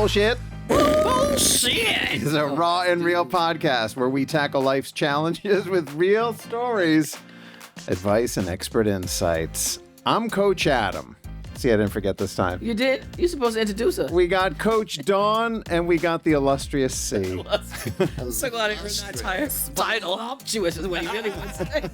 Bullshit. Bullshit! It's a raw and real podcast where we tackle life's challenges with real stories, advice, and expert insights. I'm Coach Adam. See, I didn't forget this time. You did? You're supposed to introduce her. We got Coach Dawn, and we got the illustrious C. I'm so glad I heard that title. Voluptuous is what he really wants to say.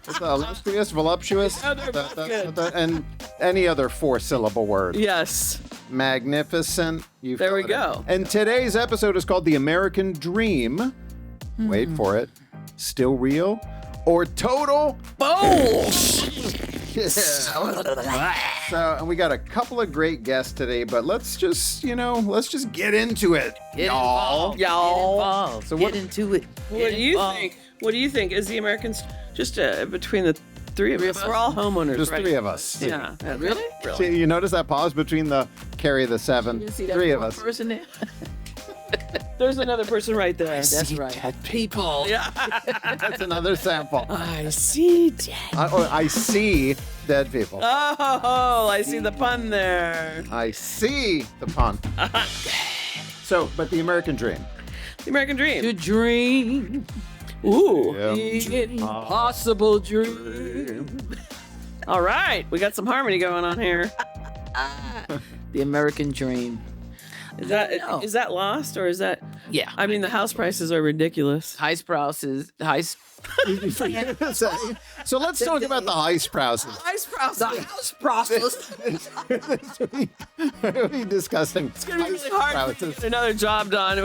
It's illustrious, voluptuous, Oh, they're both good. and any other four-syllable word. Yes. Magnificent. There we go. And today's episode is called The American Dream. Wait for it. Still real or total Bullshit! So, and we got a couple of great guests today, but let's just get into it, y'all. Y'all. So Get into it. What do you think? What do you think? Is the Americans just between the three of us? We're all homeowners, Just right? three of us. Yeah. Really? See, you notice that pause between the Carrie the seven? You see that Three of fourth us. person there? There's another person right there. That's right. People. Yeah. That's another sample. I see dead. I see dead people. Oh, I see the pun there. I see the pun. So, but the American Dream. The American Dream. To dream. Ooh. The impossible dream. All right. We got some harmony going on here. The American dream. Is No. that lost or is that? Yeah. I mean, the house prices are ridiculous. Heist prices. Heist. So let's talk about the heist prices. Heist prices. The house prices. It would be disgusting. It's gonna be really hard to get another job done.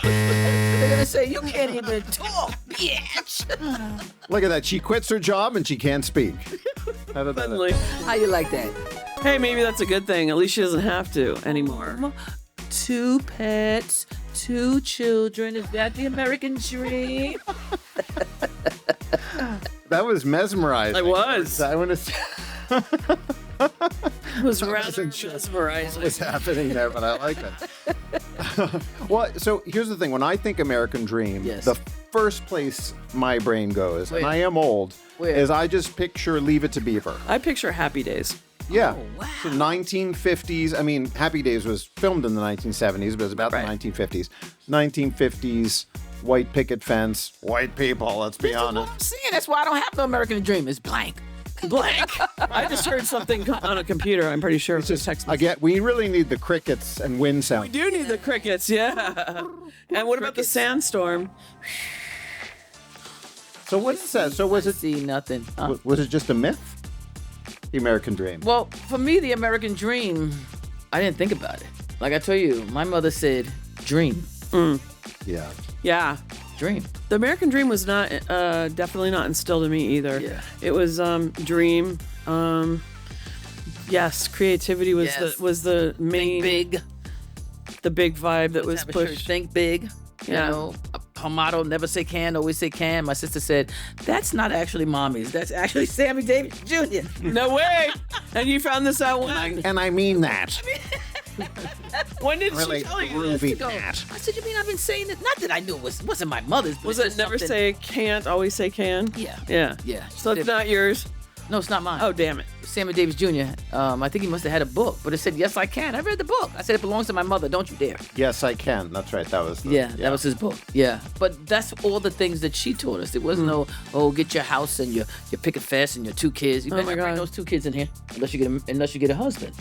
They're gonna say you can't even talk, bitch. Look at that. She quits her job and she can't speak. Suddenly. How you like that? Hey, maybe that's a good thing. At least she doesn't have to anymore. 2 pets, 2 children. Is that the American dream? That was mesmerizing. I was. I want to see It was rather wasn't mesmerizing. what's happening there, but I like it. Well, so here's the thing. When I think American Dream, Yes. the first place my brain goes, and Where? I am old, Where? is I just picture Leave It to Beaver. I picture Happy Days. Yeah. Oh, wow. So 1950s. I mean, Happy Days was filmed in the 1970s, but it was about Right. the 1950s. 1950s, white picket fence, white people, let's be That's what honest. I'm saying. That's why I don't have no American dream. It's blank. Blank. I just heard something on a computer. I'm pretty sure it's just text message. We really need the crickets and wind sound. We do need the crickets, yeah. And what about the sandstorm? So what is that? So was it See nothing. was it just a myth? The American Dream. Well, for me, the American dream, I didn't think about it. Like I told you, my mother said, dream, Yeah. Yeah. dream. The American Dream was not definitely not instilled in me either. Yeah. It was dream. Yes, creativity was Yes. the main Big. the big vibe that was Have a church, pushed. think big. Yeah. You know, her motto, never say can, always say can. My sister said, that's not actually mommy's. That's actually Sammy Davis Jr. No way! And you found this out when? And I mean that. When did Really she tell you? groovy Go. that. I said, you mean I've been saying it? Not that I knew it wasn't my mother's. But Was it's it just never something- say can't, always say can? Yeah. Yeah. Yeah. So it's not yours? No, it's not mine. Oh, damn it. Sammy Davis Jr. I think he must have had a book, but it said, yes, I can. I read the book. I said, it belongs to my mother. Don't you dare. Yes, I can. That's right. That was the, Yeah, that was his book. Yeah. But that's all the things that she taught us. It wasn't no, get your house and your picket fence and your 2 kids. You Oh, better my not bring God. those 2 kids in here unless you get a husband.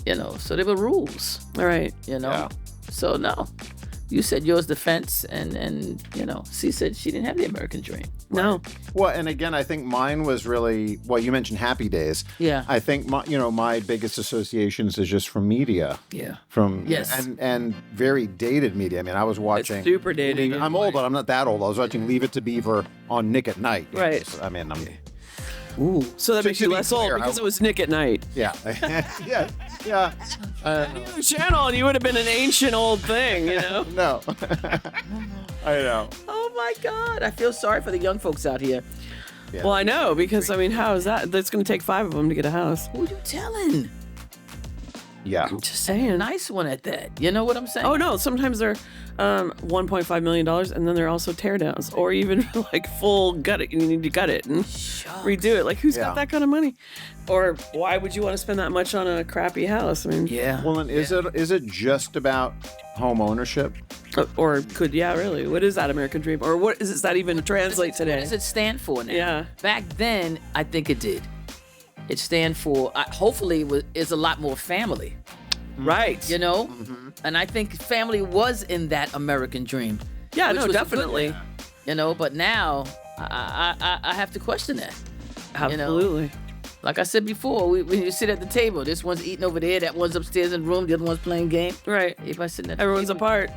You know, so there were rules, All right. you know. Yeah. So no. You said yours the fence and you know, she said she didn't have the American dream. No. Well, and again, I think mine was really, well, you mentioned Happy Days. Yeah. I think my biggest associations is just from media. Yeah. From Yes. and very dated media. I mean, I was watching. super dated. I'm old, but I'm not that old. I was watching Leave It to Beaver on Nick at Night. Right. I mean, Ooh. So that To- makes to you be less old clear, because I- it was Nick at Night. yeah, yeah. New channel, and you would have been an ancient old thing, you know? No, I know. Oh my God. I feel sorry for the young folks out here. Yeah. Well, I know, because, I mean, how is that? That's going to take 5 of them to get a house. Who you telling? Yeah. Just saying. Nice one at that. You know what I'm saying? Oh no! Sometimes they're $1.5 million, and then they're also teardowns, or even like full gut it. You need to gut it and redo it. Like, who's got that kind of money? Or why would you want to spend that much on a crappy house? I mean, Yeah. Well, and is it just about home ownership? or really? What is that American dream? Or what does that even translate today? What does it stand for now? Yeah. Back then, I think it did. It stand for, hopefully, is a lot more family. Right. You know? And I think family was in that American dream. Yeah, which no, was a good definitely. one. You know, but now, I have to question that. Absolutely. Like I said before, when you sit at the table, this one's eating over there, that one's upstairs in the room, the other one's playing game. Right. If I sit at the Everyone's table, apart.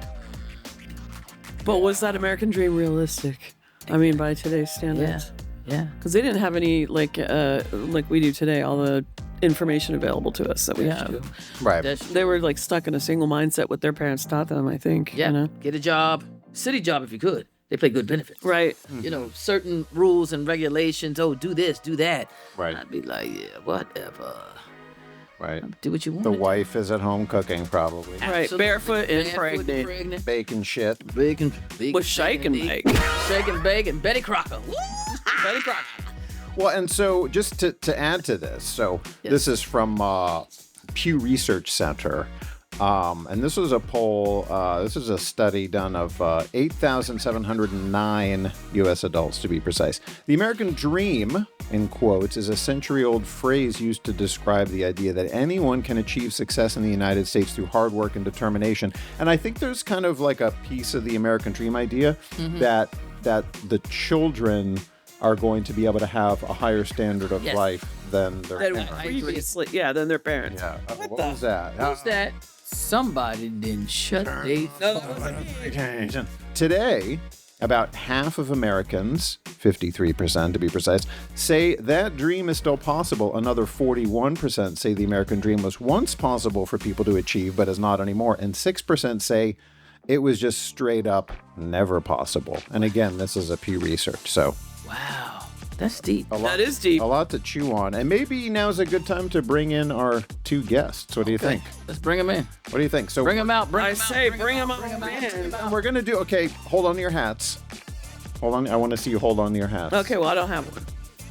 But was that American dream realistic? I mean, by today's standards. Yeah. Because they didn't have any like we do today, all the information available to us that we have. Right. They were like stuck in a single mindset what their parents taught them, I think. Yeah. You know? Get a job, city job if you could. They pay good benefits. Right. You know, certain rules and regulations. Oh, do this, do that. Right. I'd be like, yeah, whatever. Right. Do what you want. The wife is at home cooking, probably. Right. Absolutely. Barefoot and pregnant. Baking shit. Bacon. With shake and bake. Shake and bake and Betty Crocker. Woo! Betty Crocker. Well, and so just to add to this, so this is from Pew Research Center. And this was a poll, this is a study done of 8,709 U.S. adults, to be precise. The American dream, in quotes, is a century-old phrase used to describe the idea that anyone can achieve success in the United States through hard work and determination. And I think there's kind of like a piece of the American dream idea that the children are going to be able to have a higher standard of life than their parents. Previously, than their parents. Yeah. What was that? Who's that? Somebody didn't shut their phone. Today, about half of Americans, 53% to be precise, say that dream is still possible. Another 41% say the American dream was once possible for people to achieve, but is not anymore. And 6% say it was just straight up never possible. And again, this is a Pew Research, so. Wow. That's deep. That is deep. A lot to chew on. And maybe now's a good time to bring in our two guests. What do you think? Let's bring them in. What do you think? So Bring them out. I say, bring them on in. we're going to do, okay, hold on to your hats. Hold on. I want to see you hold on to your hats. Okay, well, I don't have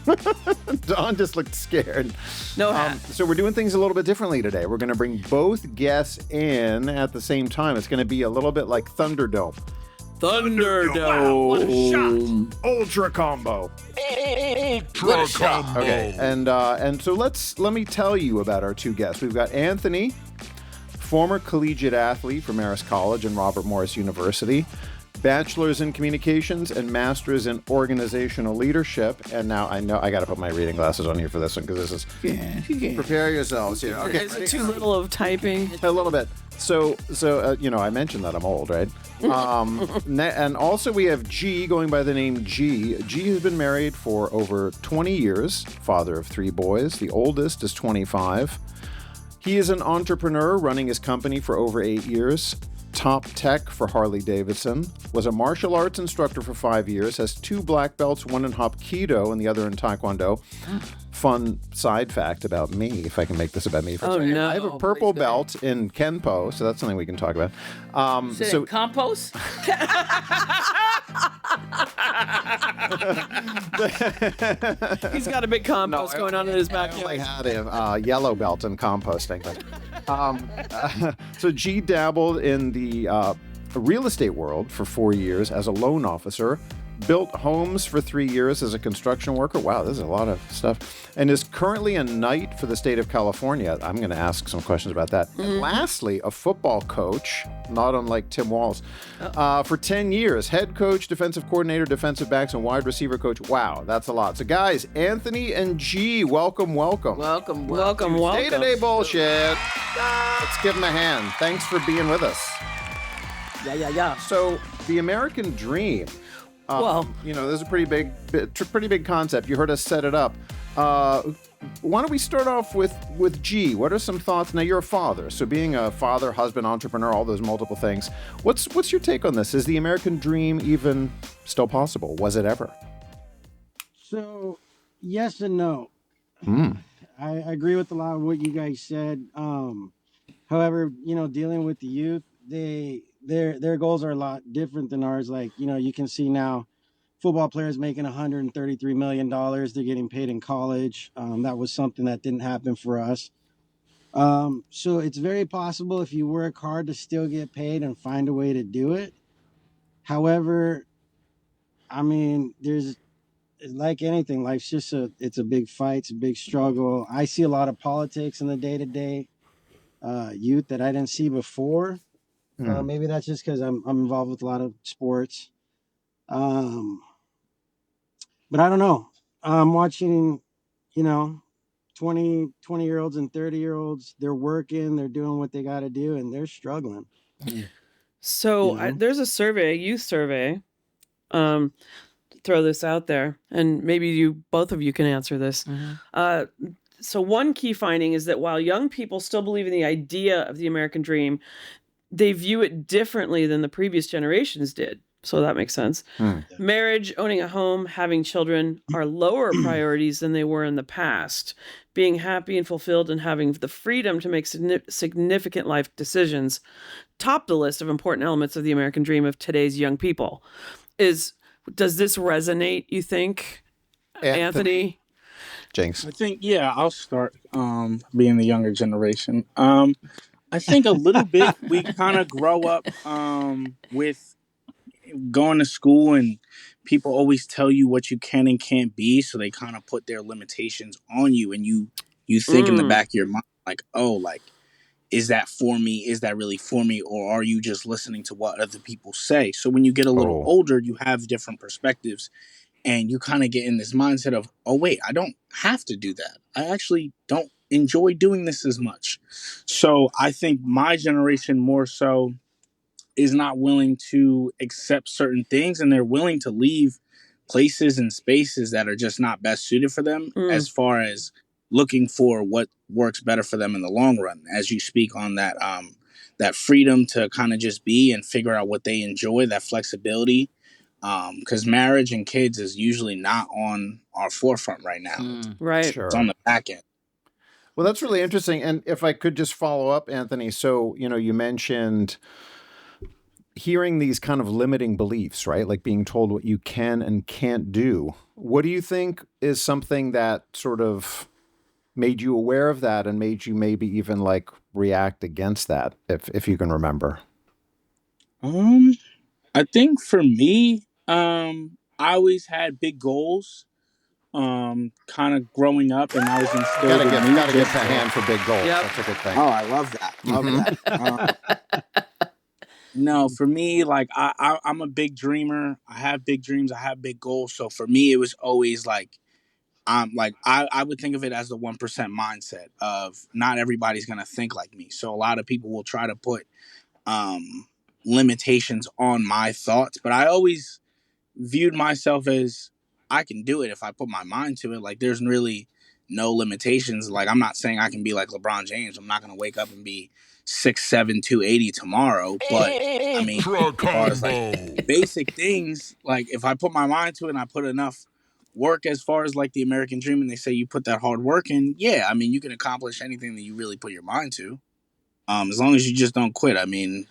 one. Dawn just looked scared. No hat. So we're doing things a little bit differently today. We're going to bring both guests in at the same time. It's going to be a little bit like Thunderdome. Thunderdome. Ultra combo. Okay, and so let me tell you about our two guests. We've got Anthony, former collegiate athlete from Marist College and Robert Morris University, bachelor's in communications and master's in organizational leadership. And now I know I got to put my reading glasses on here for this one because this is prepare yourselves here. Okay, Is it too little of typing? a little bit. So I mentioned that I'm old, right? And also we have G, going by the name G. G has been married for over 20 years, father of 3 boys. The oldest is 25. He is an entrepreneur running his company for over 8 years. Top tech for Harley Davidson. Was a martial arts instructor for 5 years. Has 2 black belts, one in Hapkido and the other in Taekwondo. Fun side fact about me, if I can make this about me for a second. no. I have a purple belt in Kenpo, so that's something we can talk about. So compost? He's got a big compost going on in his I only backyard. had a yellow belt in composting. But, so G dabbled in the real estate world for 4 years as a loan officer, built homes for 3 years as a construction worker. Wow, this is a lot of stuff. And is currently a knight for the state of California. I'm going to ask some questions about that. And lastly, a football coach, not unlike Tim Walz, for 10 years. Head coach, defensive coordinator, defensive backs, and wide receiver coach. Wow, that's a lot. So guys, Anthony and G, welcome. Welcome. Day-to-day bullshit. Let's give them a hand. Thanks for being with us. Yeah. So the American dream. Well, this is a pretty big concept. You heard us set it up. Why don't we start off with G? What are some thoughts? Now you're a father, so being a father, husband, entrepreneur, all those multiple things. What's your take on this? Is the American dream even still possible? Was it ever? So, yes and no. I agree with a lot of what you guys said. However, dealing with the youth, their goals are a lot different than ours. Like, you can see now football players making $133 million. They're getting paid in college. That was something that didn't happen for us. So it's very possible if you work hard to still get paid and find a way to do it. However, I mean, there's like anything, life's just it's a big fight, it's a big struggle. I see a lot of politics in the day-to-day youth that I didn't see before. Maybe that's just because I'm involved with a lot of sports. But I don't know. I'm watching, you know, 20-year-olds and 30-year-olds. They're working, they're doing what they got to do, and they're struggling. So there's a survey, a youth survey. Throw this out there, and maybe both of you can answer this. So one key finding is that while young people still believe in the idea of the American dream, they view it differently than the previous generations did. So that makes sense. Marriage, owning a home, having children are lower priorities than they were in the past. Being happy and fulfilled and having the freedom to make significant life decisions top the list of important elements of the American dream of today's young people. Does this resonate, you think, Anthony? Jinx. I think, I'll start being the younger generation. I think a little bit we kind of grow up with going to school and people always tell you what you can and can't be. So they kind of put their limitations on you, and you think in the back of your mind, like, oh, like, is that for me? Is that really for me? Or are you just listening to what other people say? So when you get a little older, you have different perspectives and you kind of get in this mindset of, oh, wait, I don't have to do that. I actually don't enjoy doing this as much. So I think my generation more so is not willing to accept certain things, and they're willing to leave places and spaces that are just not best suited for them as far as looking for what works better for them in the long run. As you speak on that, that freedom to kind of just be and figure out what they enjoy, that flexibility, because marriage and kids is usually not on our forefront right now. Right. Sure. It's on the back end. Well, that's really interesting. And if I could just follow up, Anthony, so, you mentioned hearing these kind of limiting beliefs, right? Like being told what you can and can't do. What do you think is something that sort of made you aware of that and made you maybe even like react against that, if you can remember? I think for me, I always had big goals. Kind of growing up, and I was instilled. Gotta get the hand for big goals. Yep. That's a good thing. Oh, I love that. That. No, for me, like I'm a big dreamer. I have big dreams. I have big goals. So for me, it was always like, I would think of it as the 1% mindset of not everybody's gonna think like me. So a lot of people will try to put limitations on my thoughts, but I always viewed myself as I can do it if I put my mind to it. Like there's really no limitations. Like I'm not saying I can be like LeBron James. I'm not gonna wake up and be 6'7", 280 tomorrow. But I mean, as far as like basic things, like if I put my mind to it and I put enough work as far as like the American dream, and they say you put that hard work in, I mean, you can accomplish anything that you really put your mind to. As long as you just don't quit. I mean,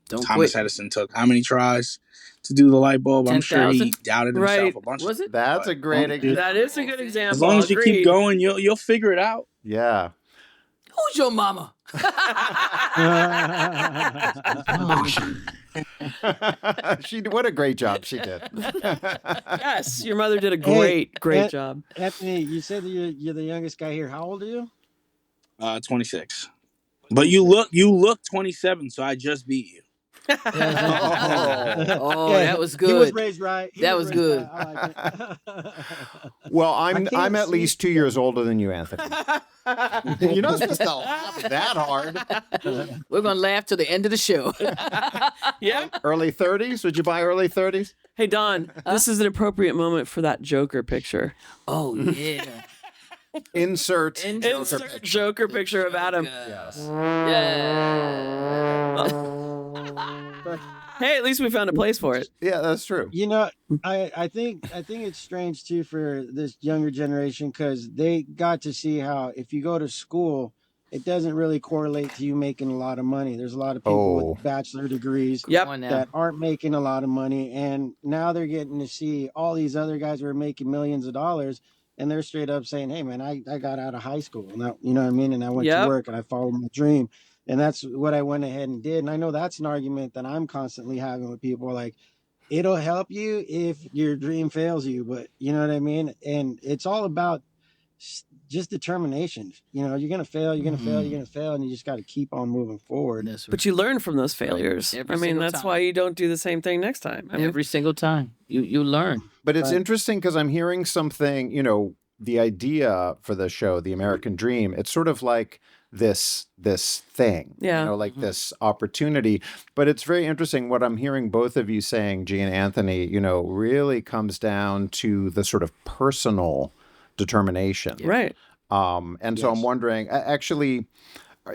Thomas Edison took how many tries to do the light bulb? 10, I'm sure he 000? doubted himself a bunch. Was it? That's a great example. That is a good example. As long as you keep going, you'll figure it out. Yeah. Who's your mama? What a great job she did. Yes, your mother did a great job. Anthony, you said that you're the youngest guy here. How old are you? 26. But you look 27, so I just beat you. That was good. He was raised right. That was good. Right. I like it. Well, I'm at least 2 years older than you, Anthony. You're not supposed to laugh that hard. We're gonna laugh till the end of the show. Yeah. Early 30s? Would you buy early 30s? Hey, Don, this is an appropriate moment for that Joker picture. Oh yeah. Insert Joker picture of Adam. Yes. Hey, at least we found a place for it. Yeah, that's true. I think it's strange too for this younger generation because they got to see how if you go to school, it doesn't really correlate to you making a lot of money. There's a lot of people with Oh, bachelor degrees Come Yep. on now. that aren't making a lot of money, and now they're getting to see all these other guys who are making millions of dollars, and they're straight up saying, "Hey, man, I got out of high school, and you know what I mean, and I went to Yep. work and I followed my dream." And that's what I went ahead and did. And I know that's an argument that I'm constantly having with people, like, it'll help you if your dream fails you, but you know what I mean? And it's all about just determination. You know, you're gonna fail, you're gonna fail, you're gonna fail, and you just got to keep on moving forward. That's right. But you learn from those failures. Every I mean, single that's time. why you don't do the same thing next time. I mean, Every single time you learn. but it's Right. interesting because I'm hearing something, the idea for the show, The American Dream, it's sort of like this thing, Yeah. like this opportunity. But it's very interesting what I'm hearing both of you saying, G and Anthony, really comes down to the sort of personal determination. right. And so I'm Yes. wondering, actually,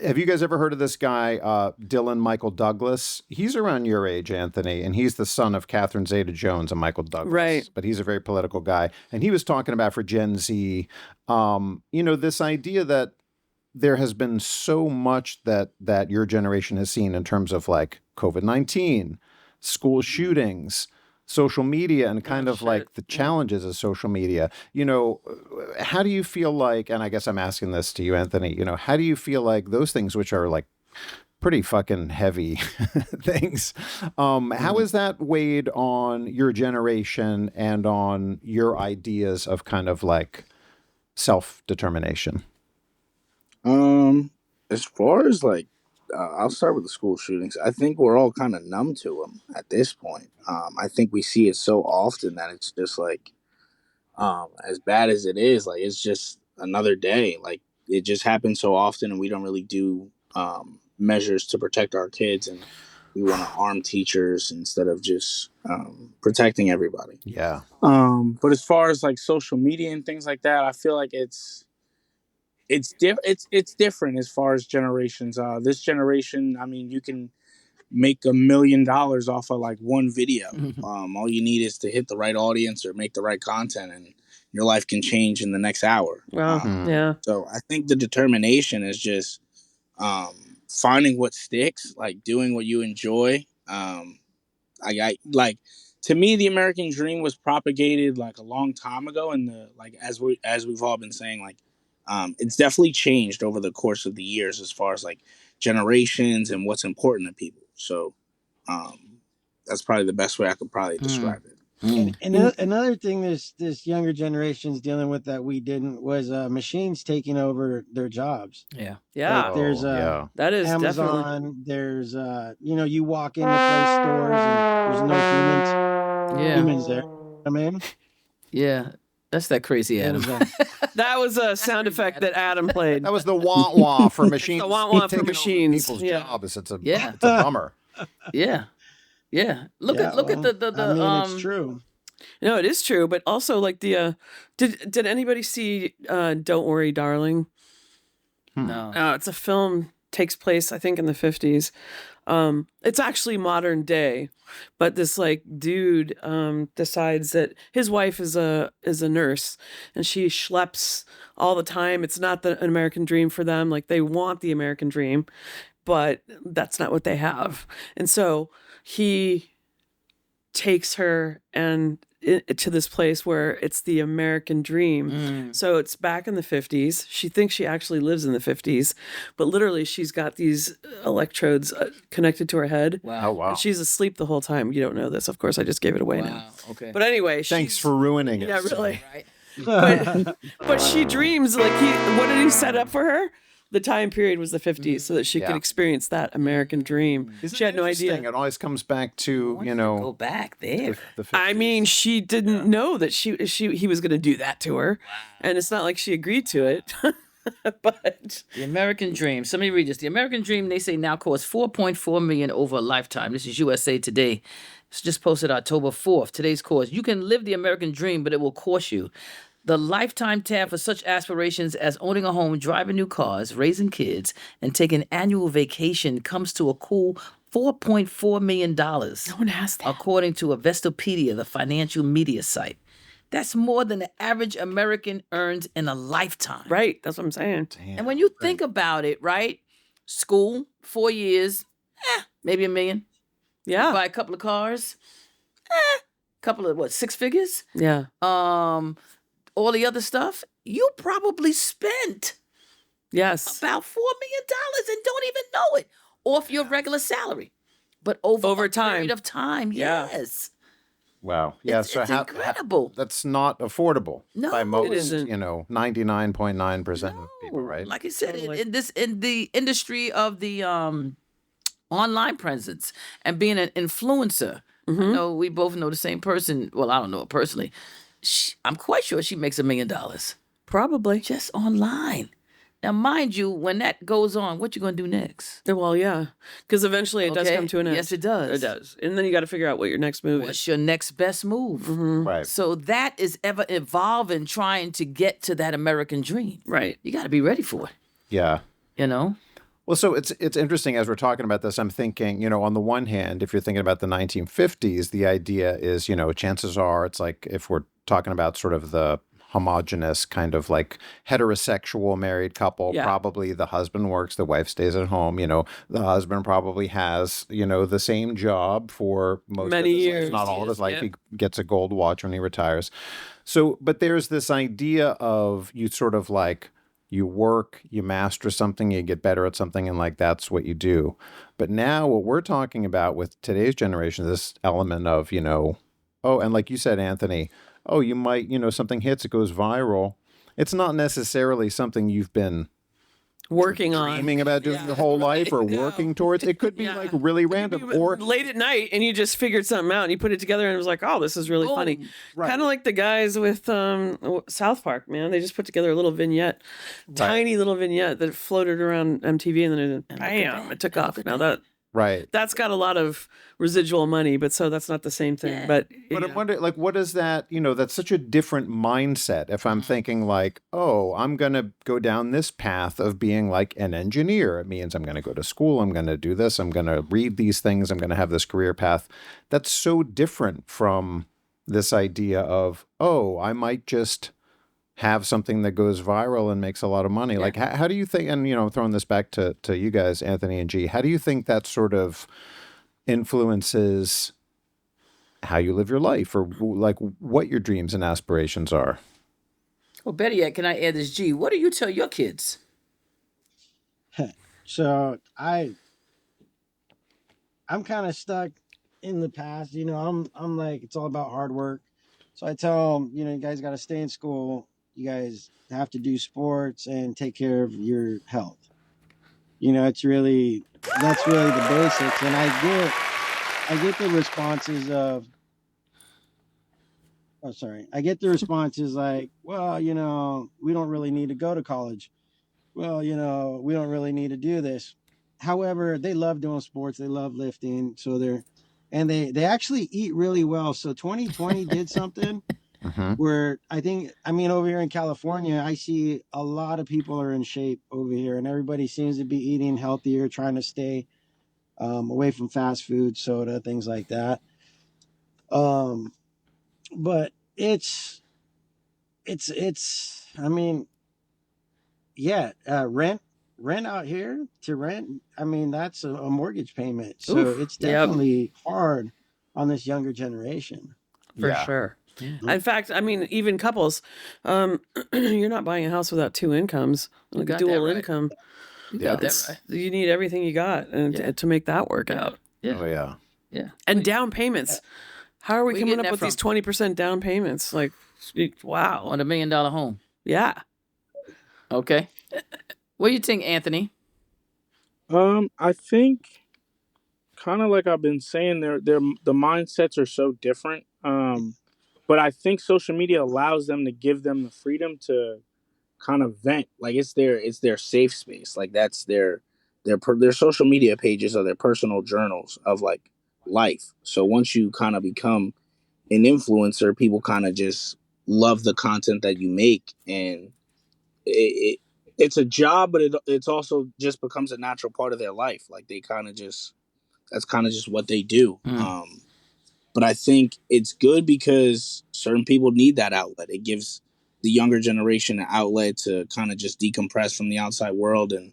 have you guys ever heard of this guy, Dylan Michael Douglas? He's around your age, Anthony, and he's the son of Catherine Zeta-Jones and Michael Douglas. Right. But he's a very political guy. And he was talking about for Gen Z, this idea that there has been so much that your generation has seen in terms of like COVID-19, school shootings, social media, and kind of like the challenges of social media. How do you feel like, and I guess I'm asking this to you, Anthony, how do you feel like those things, which are like pretty fucking heavy things, how is that weighed on your generation and on your ideas of kind of like self-determination? As far as like, I'll start with the school shootings. I think we're all kind of numb to them at this point. I think we see it so often that it's just like, as bad as it is, like it's just another day. Like it just happens so often, and we don't really do measures to protect our kids, and we want to arm teachers instead of just protecting everybody. Yeah. But as far as like social media and things like that, I feel like it's different as far as generations. This generation, I mean, you can make $1 million off of like one video. All you need is to hit the right audience or make the right content, and your life can change in the next hour. Wow. Yeah. So I think the determination is just finding what sticks, like doing what you enjoy. I like, to me, the American dream was propagated like a long time ago, and as we've all been saying, like it's definitely changed over the course of the years as far as like generations and what's important to people. So that's probably the best way I could probably describe it. And another thing this younger generation's dealing with that we didn't was machines taking over their jobs. Yeah. Yeah. Like there's yeah. That is definitely. Amazon, there's you walk into place stores and there's no humans there. I mean, Yeah. That's that crazy Adam. That was a sound effect that Adam played. That was the wah wah for machines. The wah wah for taking over machines. People's Yeah. jobs. It's a Yeah. it's a bummer. Yeah. Yeah. Look at the I mean, it's true. No, it is true, but also like the did anybody see Don't Worry, Darling? No. It's a film, takes place I think in the 50s. It's actually modern day, but this like dude decides that his wife is a nurse and she schleps all the time. It's not an American dream for them. Like they want the American dream, but that's not what they have. And so he takes her and to this place where it's the American dream. So it's back in the 50s. She thinks she actually lives in the 50s, but literally she's got these electrodes connected to her head. Wow. Oh wow. And she's asleep the whole time. You don't know this. Of course, I just gave it away now. Wow. Okay. But anyway, Thanks she's- for ruining it. Yeah, really. Right. But she dreams like what did he set up for her? The time period was the 50s so that she could Yeah. experience that American dream. Isn't She had it no idea. interesting? It always comes back to, Go back there. the 50s. I mean, she didn't know that he was going to do that to her. And it's not like she agreed to it. But The American Dream. So let me read this. The American Dream, they say, now costs $4.4 million over a lifetime. This is USA Today. It's just posted October 4th. Today's cost. You can live the American dream, but it will cost you. The lifetime tab for such aspirations as owning a home, driving new cars, raising kids, and taking annual vacation comes to a cool $4.4 million. no one has that. According to Investopedia, the financial media site. That's more than the average American earns in a lifetime. Right. That's what I'm saying. Damn. And when you think about it, right? School, 4 years, maybe $1 million. Yeah. Buy a couple of cars, couple of 6 figures. Yeah. All the other stuff, you probably spent Yes. about $4 million and don't even know it off your regular salary. But over a time. period of time, Yeah. yes. Wow. Yeah. It's incredible. That's not affordable by No, most, it isn't. 99.9% of people, right? Like I said, Totally. in the industry of the online presence and being an influencer, I know we both know the same person. Well, I don't know her personally. I'm quite sure she makes $1 million Probably. just online. Now, mind you, when that goes on, what you gonna do next? Well, yeah. Because eventually it does Okay? come to an end. Yes, it does. It does. And then you got to figure out what your next move is. What's your next best move? Right. So that is ever evolving, trying to get to that American dream. Right. You got to be ready for it. Yeah. You know. Well, so it's interesting as we're talking about this. I'm thinking, on the one hand, if you're thinking about the 1950s, the idea is, chances are it's like if we're talking about sort of the homogenous kind of like heterosexual married couple, Yeah. probably the husband works, the wife stays at home. The husband probably has, the same job for most Many of his years. life, not all of his life. Yeah. He gets a gold watch when he retires. So, but there's this idea of you sort of like, you work, you master something, you get better at something, and like that's what you do. But now what we're talking about with today's generation, this element of, and like you said, Anthony, you might, something hits, it goes viral. It's not necessarily something you've been Working on. dreaming about doing your whole life or working towards. It could be like really random or late at night and you just figured something out and you put it together and it was like, oh, this is really funny. Right. Kind of like the guys with South Park, man. They just put together a little vignette, tiny little vignette that floated around MTV and then bam, it took off. Now that's got a lot of residual money, but so that's not the same thing. Yeah. But I'm wondering, like, what is that? That's such a different mindset. If I'm thinking like, oh, I'm going to go down this path of being like an engineer, it means I'm going to go to school, I'm going to do this, I'm going to read these things, I'm going to have this career path. That's so different from this idea of, oh, I might just have something that goes viral and makes a lot of money. Like, how do you think, and, throwing this back to you guys, Anthony and G, how do you think that sort of influences how you live your life or like what your dreams and aspirations are? Well, better yet, can I add this? G, what do you tell your kids? So I'm kind of stuck in the past. I'm like, it's all about hard work. So I tell them, you guys got to stay in school. You guys have to do sports and take care of your health. That's really the basics. And I get the responses of, I get the responses like, well, we don't really need to go to college. Well, we don't really need to do this. However, they love doing sports. They love lifting. So they actually eat really well. So 2020 did something where over here in California, I see a lot of people are in shape over here and everybody seems to be eating healthier, trying to stay away from fast food, soda, things like that. But it's rent out here to rent. That's a mortgage payment. So it's definitely hard on this younger generation. for sure. In fact, even couples, you're not buying a house without two incomes, like got dual that right. income. You got that right. You need everything you got and to make that work out. Yeah. Oh, yeah. Yeah. And down payments. How are we Where you coming getting up that with from? these 20% down payments? Like, wow. On $1 million home. Yeah. Okay. What do you think, Anthony? I think kind of like I've been saying, the mindsets are so different. But I think social media allows them to give them the freedom to kind of vent. Like it's their safe space. Like that's their social media pages are their personal journals of like life. So once you kind of become an influencer, people kind of just love the content that you make, and it's a job, but it's also just becomes a natural part of their life. Like they kind of just, that's kind of just what they do. But I think it's good because certain people need that outlet. It gives the younger generation an outlet to kind of just decompress from the outside world and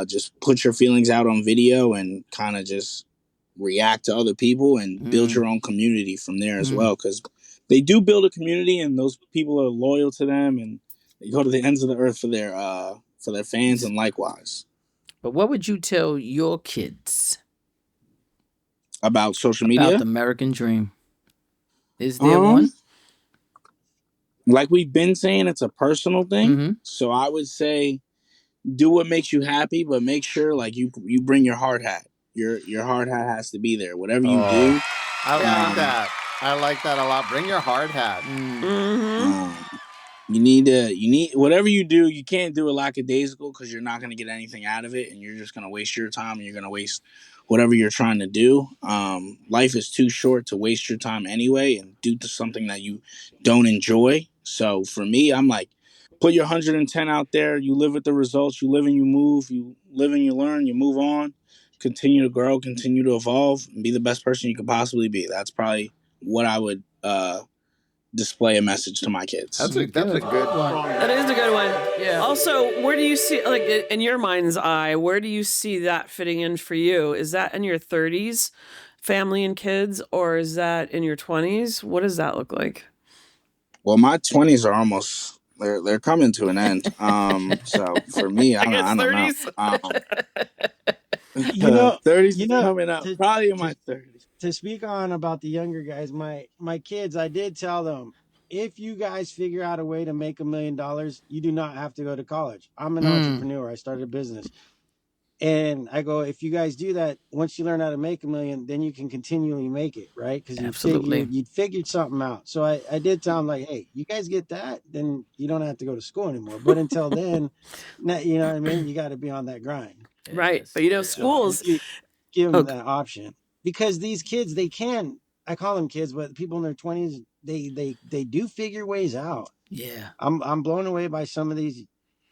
just put your feelings out on video and kind of just react to other people and build your own community from there as well. Because they do build a community, and those people are loyal to them, and they go to the ends of the earth for their fans, and likewise. But what would you tell your kids About social media? about the American dream? Is there one? Like we've been saying, it's a personal thing. Mm-hmm. So I would say do what makes you happy, but make sure like you bring your hard hat. Your hard hat has to be there. Whatever you do. I like that. I like that a lot. Bring your hard hat. You need whatever you do, you can't do it lackadaisical because you're not going to get anything out of it, and you're just going to waste your time, and you're going to waste whatever you're trying to do. Life is too short to waste your time anyway and do something that you don't enjoy. So for me, I'm like, put your 110 out there. You live with the results. You live and you move. You live and you learn. You move on. Continue to grow. Continue to evolve. And be the best person you could possibly be. That's probably what I would display a message to my kids. That's a good one. That is a good one. Yeah. Also, where do you see, like, in your mind's eye, where do you see that fitting in for you? Is that in your 30s, family and kids, or is that in your 20s? What does that look like? Well, my 20s are almost they're coming to an end. So for me, I don't know. 30s coming up, probably in my 30s. To speak on about the younger guys, my kids, I did tell them, if you guys figure out a way to make $1 million, you do not have to go to college. I'm an entrepreneur. I started a business. And I go, if you guys do that, once you learn how to make $1 million, then you can continually make it, right? Because you figured something out. So I did tell them, like, hey, you guys get that, then you don't have to go to school anymore. But until then, you know what I mean? You got to be on that grind. Right. But, you know, schools give them that option. Because these kids, I call them kids, but people in their 20s, they do figure ways out. Yeah. I'm blown away by some of these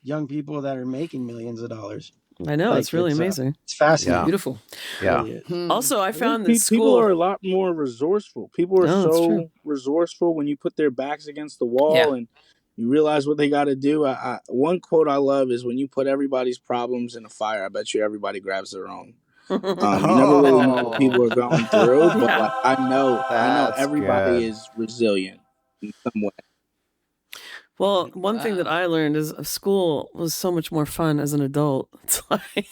young people that are making millions of dollars. I know, it's really amazing. It's fascinating. Yeah. Beautiful. Yeah. Really Also, I found that people are a lot more resourceful. People are so resourceful when you put their backs against the wall and you realize what they got to do. One quote I love is, when you put everybody's problems in a fire, I bet you everybody grabs their own. You never really know what people are going through, but like, I know everybody is resilient in some way. Well, one thing that I learned is school was so much more fun as an adult. It's like,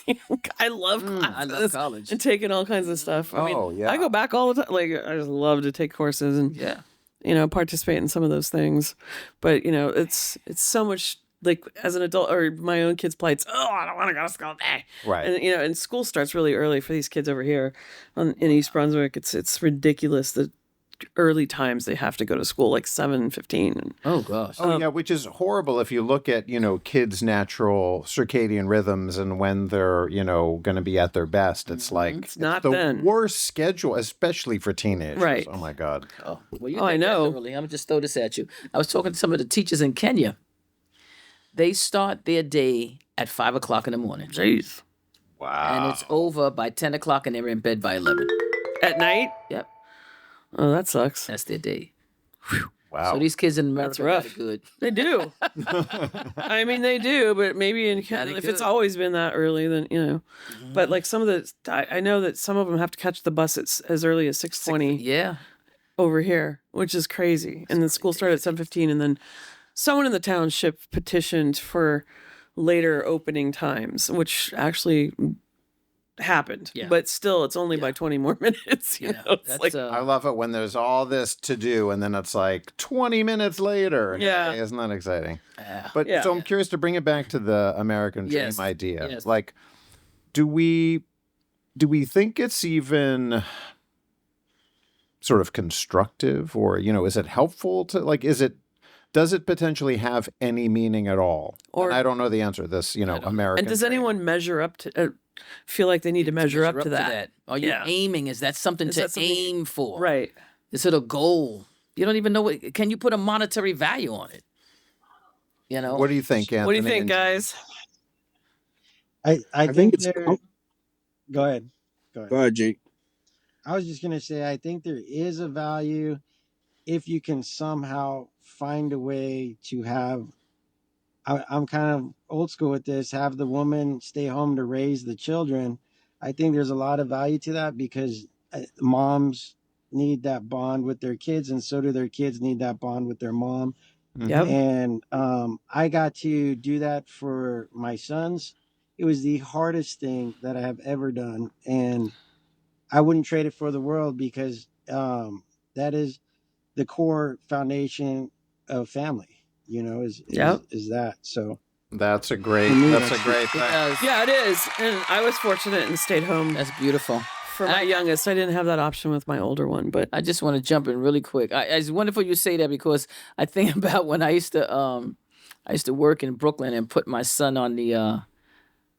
I love classes. I love college and taking all kinds of stuff. I mean, I go back all the time. Like, I just love to take courses and you know, participate in some of those things. But you know, it's so much. Like, as an adult, or my own kids' plights, I don't want to go to school today. Right. And you know, and school starts really early for these kids over here in East Brunswick. It's ridiculous the early times they have to go to school, like 7:15. Oh gosh. Yeah, which is horrible if you look at, you know, kids' natural circadian rhythms and when they're, you know, going to be at their best. It's like it's not the worst schedule, especially for teenagers. Right. Oh my God. Oh, well, I know. I'm gonna just throw this at you. I was talking to some of the teachers in Kenya. They start their day at 5 o'clock in the morning. Jeez. Wow. And it's over by 10 o'clock, and they're in bed by 11. At night? Yep. Oh, that sucks. That's their day. Wow. So these kids in America rough. are good. They do. I mean, they do, but maybe if it's always been that early, then, you know. But like some of the, I know that some of them have to catch the bus as early as 6:20. Yeah. Over here, which is crazy. And the school started at 7:15, and then someone in the township petitioned for later opening times, which actually happened. Yeah. But still, it's only by 20 more minutes. You know, it's like I love it when there's all this to do and then it's like 20 minutes later. Yeah. Hey, isn't that exciting? But so I'm curious to bring it back to the American dream idea. Yes. Like, do we think it's even sort of constructive, or, you know, is it helpful to, like, does it potentially have any meaning at all? Or and I don't know the answer to this, you know, American. And does anyone measure up to feel like they need to measure up to that? Are you aiming? Is that something to aim for? Right. Is it a goal? You don't even know can you put a monetary value on it? You know? What do you think, Anthony? What do you think, guys? I think it's... Go ahead. Go ahead, Jake. I was just gonna say, I think there is a value if you can somehow find a way to have. I'm kind of old school with this. Have the woman stay home to raise the children. I think there's a lot of value to that because moms need that bond with their kids, and so do their kids need that bond with their mom. Yep. And I got to do that for my sons. It was the hardest thing that I have ever done, and I wouldn't trade it for the world because that is the core foundation of family. You know, Yep. is that so? That's a great. For me, That's a that's great thing. Yeah, it is. And I was fortunate and stayed home That's beautiful. for my youngest. I didn't have that option with my older one, but I just want to jump in really quick. It's wonderful you say that because I think about when I used to work in Brooklyn and put my son on the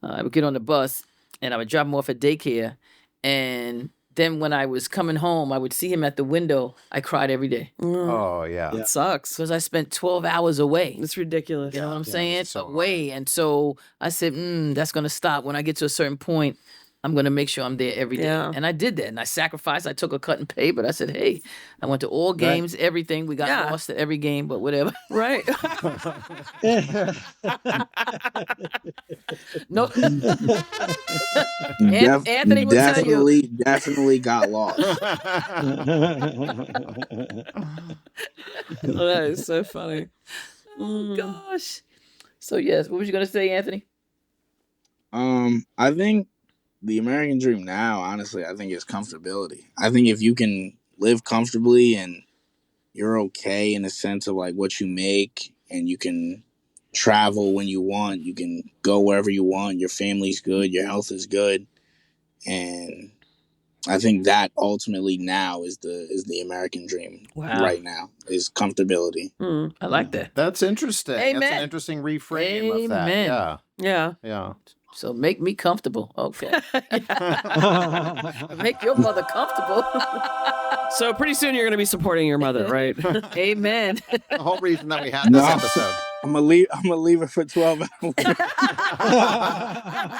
I would get on the bus and I would drop him off at daycare, and then when I was coming home, I would see him at the window. I cried every day Oh yeah. it sucks. because I spent 12 hours away. It's ridiculous. You know what I'm saying? so Away. And so I said, that's going to stop. When I get to a certain point, I'm going to make sure I'm there every day. Yeah. And I did that. And I sacrificed. I took a cut and pay, but I said, hey, I went to all games, everything. We got Yeah. lost at every game, but whatever. Right. No. Anthony will tell you. Definitely got lost. That is so funny. Gosh. So, yes, what was you going to say, Anthony? I think the American dream now, honestly, I think is comfortability. I think if you can live comfortably and you're okay in the sense of like what you make, and you can travel when you want, you can go wherever you want, your family's good, your health is good, and I think that ultimately now is the American dream. Wow. Right now is comfortability. I like that. That's interesting. Amen. That's an interesting reframe of that. Amen. Yeah. Yeah. Yeah. So make me comfortable. Okay. Make your mother comfortable. So pretty soon you're going to be supporting your mother, right? Amen. The whole reason that we had this episode. I'm gonna leave her for 12 hours.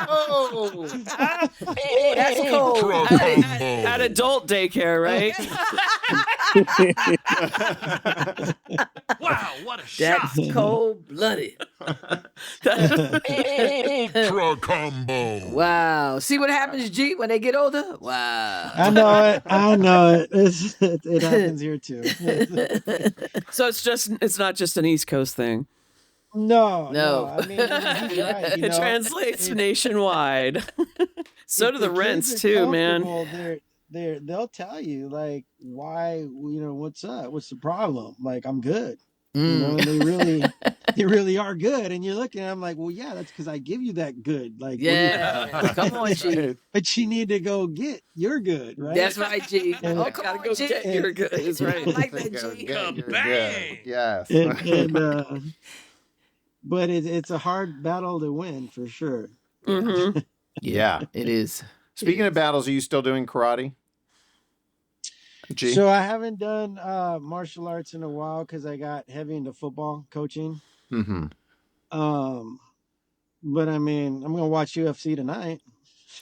Oh. That's cold. At adult daycare, right? Wow, what a shot! That's cold blooded. Ultra combo. Wow. See what happens, G, when they get older? Wow. I know it. It happens here too. So it's not just an East Coast thing. No. I mean, he's right, It translates nationwide. So do the kids rents are too, man. comfortable, they'll tell you like why, what's up, what's the problem? Like, I'm good. And they really are good. And you're looking at them like, well, yeah, that's because I give you that good. Like, Yeah. Come on, G. but you need to go get your good, right? That's right, G. And- Oh, come on, G. Get your good. Is I right. like that, G. Bang! Yes. But it's a hard battle to win for sure. Mm-hmm. Yeah. It is. Speaking of battles, are you still doing karate? G? So I haven't done martial arts in a while because I got heavy into football coaching. Mm-hmm. But I mean, I'm gonna watch UFC tonight.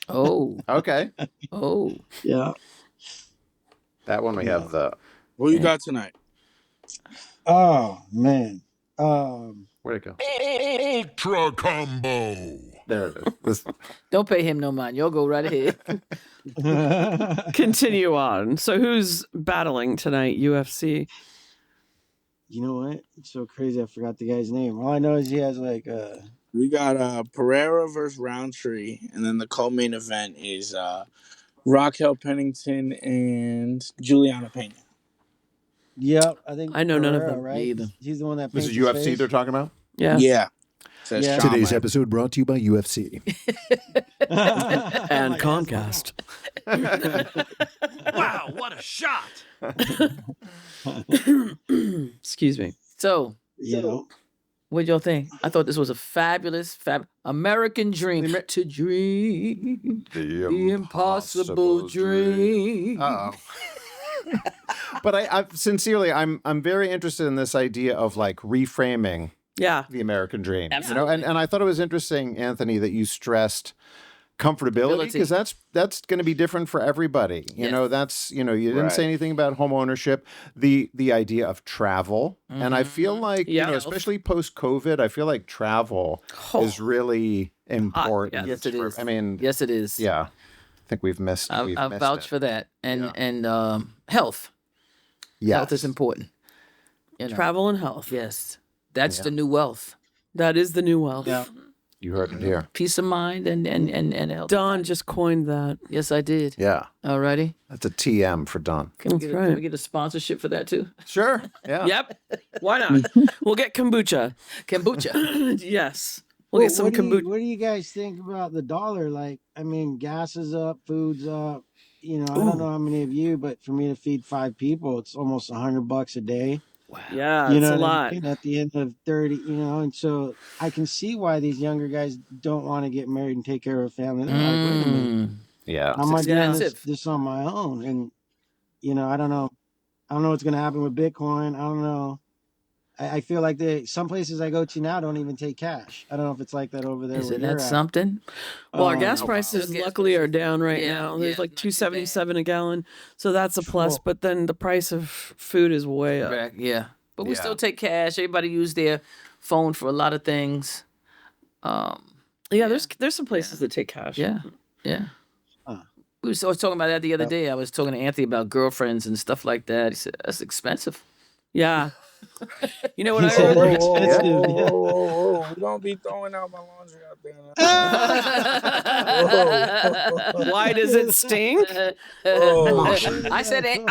Oh. Okay. Oh. Yeah. That one we have the. What you got tonight? Oh man. Where'd it go? Ultra combo. There it is. Don't pay him no mind. You'll go right ahead. Continue on. So who's battling tonight? UFC. You know what? It's so crazy. I forgot the guy's name. All I know is he has like We got Pereira versus Roundtree, and then the co-main event is Raquel Pennington and Juliana Pena. Yep, I think I know none of Pereira, them right? either. He's the one that This paints is his UFC face. they're talking about? Yeah. Yeah. Says Yeah. Shawn Today's Michaels. episode brought to you by UFC. And Comcast. Wow, what a shot! Excuse me. So, Yeah. what y'all think? I thought this was a fabulous, American dream. To dream the impossible dream. Uh-oh. But I sincerely, I'm very interested in this idea of like reframing Yeah. the American dream. Absolutely. And I thought it was interesting, Anthony, that you stressed comfortability, because that's going to be different for everybody. You know, that's, you didn't say anything about home ownership, the idea of travel. And I feel like, especially post-COVID, I feel like travel is really important. Yes, it is. I mean, yes, it is. yeah, I think we've missed I'll vouch for that. And health. Yes. Health is important. Travel and health. Yes. That's the new wealth. That is the new wealth. Yeah. You heard it here. Peace of mind and health. Don just coined that. Yes, I did. Yeah. Alrighty. That's a TM for Don. Can right. we get a sponsorship for that too? Sure. Yeah. Yep. Why not? We'll get kombucha. Kombucha. Yes. We'll get some kombucha. What do you guys think about the dollar? Like, I mean, gas is up, food's up. I don't know how many of you, but for me to feed 5 people, it's almost $100 a day. Wow. Yeah, You it's know a what I lot. mean? At the end of 30, and so I can see why these younger guys don't want to get married and take care of a family. They're like, wait a minute, Yeah. how am I doing expensive. this on my own? And I don't know. I don't know what's going to happen with Bitcoin. I don't know. I feel like some places I go to now don't even take cash. I don't know if it's like that over there. Isn't where you're that at. something? Well, our gas prices Gas luckily are prices. down right Yeah, now. yeah, There's like not too bad. $2.77 a gallon, so that's a plus. But then the price of food is way up. Correct. Yeah. But we Yeah. still take cash. Everybody use their phone for a lot of things. Yeah, there's some places that take cash. Yeah. Yeah. Huh. I was talking about that the other day. I was talking to Anthony about girlfriends and stuff like that. He said, that's expensive. Yeah. You know what He I said heard? they're expensive. We don't be throwing out my laundry out there. Why does it stink? I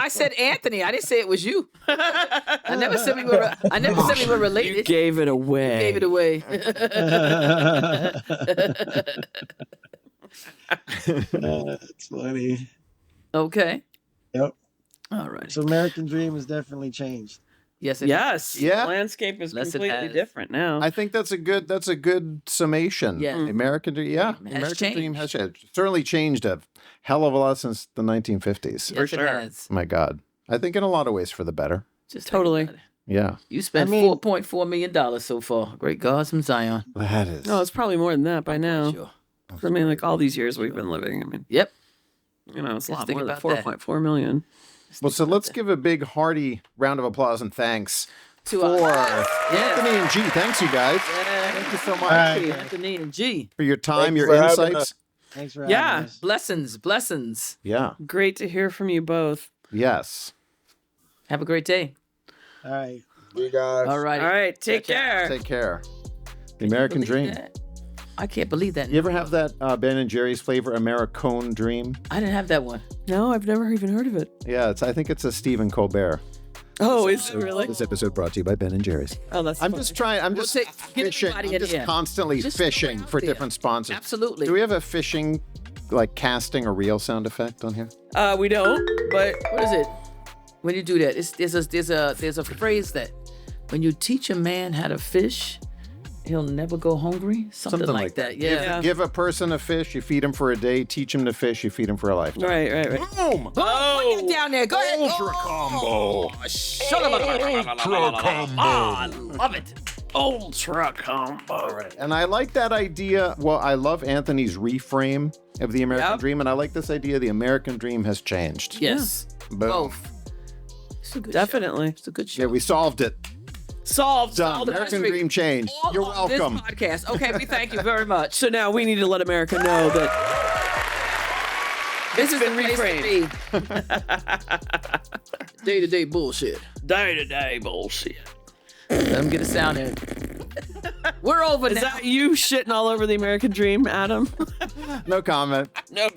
said Anthony. I didn't say it was you. I never said we were. I never said we were related. You gave it away. Gave it away. That's funny. Okay. Yep. All right. So American Dream has definitely changed. Yes. It Yes. Yeah. The landscape is Yes, it completely has. different now. I think that's a good summation. Yeah. American Dream. Yeah. Has American Dream has changed. certainly changed a hell of a lot since the 1950s. Yes, sure. It has. My God. I think in a lot of ways for the better. Just think Totally. about it. Yeah. You spent I mean- $4.4 million so far. Great God from Zion. That is. No, it's probably more than that by now. Sure. I mean, like all these years we've been living. I mean, Yep. it's a Just lot think more than about that. 4.4 million. Well, so let's give a big hearty round of applause and thanks To for our Anthony and G. Thanks, you guys. Thank you so much Anthony and G. for your time, Thank you your for having insights. Thanks for Yeah. having us. Blessings. Yeah. Great to hear from you both. Yes. Have a great day. All right. You guys. All right. All right, take care. Take care. The American Dream. I can't believe that. You ever have that Ben and Jerry's flavor Americone Dream? I didn't have that one. No, I've never even heard of it. Yeah, I think it's a Stephen Colbert. Oh, is it really? This episode brought to you by Ben and Jerry's. Oh, that's I'm funny. just trying. I'm We'll just get fishing. everybody I'm in just here. constantly Just throw it fishing out for there. different sponsors. Absolutely. Do we have a fishing, like casting or reel sound effect on here? We don't, but What is it? When you do that, there's a phrase that when you teach a man how to fish, he'll never go hungry. Something like that. Yeah. Give a person a fish, you feed him for a day. Teach him to fish, you feed him for a lifetime. right. Boom! Oh, get it down there. Go ahead. Ultra combo. Ultra combo. Love it. Ultra combo. And I like that idea. Well, I love Anthony's reframe of the American Yep. Dream, and I like this idea the American Dream has changed. Yes. Boom. Both. It's a good Definitely. Show. It's a good show. Yeah, we solved it. Solved. Done. Solved the American mystery. Dream changed. All You're on welcome. This podcast. Okay, we thank you very much. So now we need to let America know that This is been the place to be. Day-to-day bullshit. day-to-day bullshit. Let them get a sound in. We're over Is now. that you shitting all over the American Dream, Adam? No comment. No.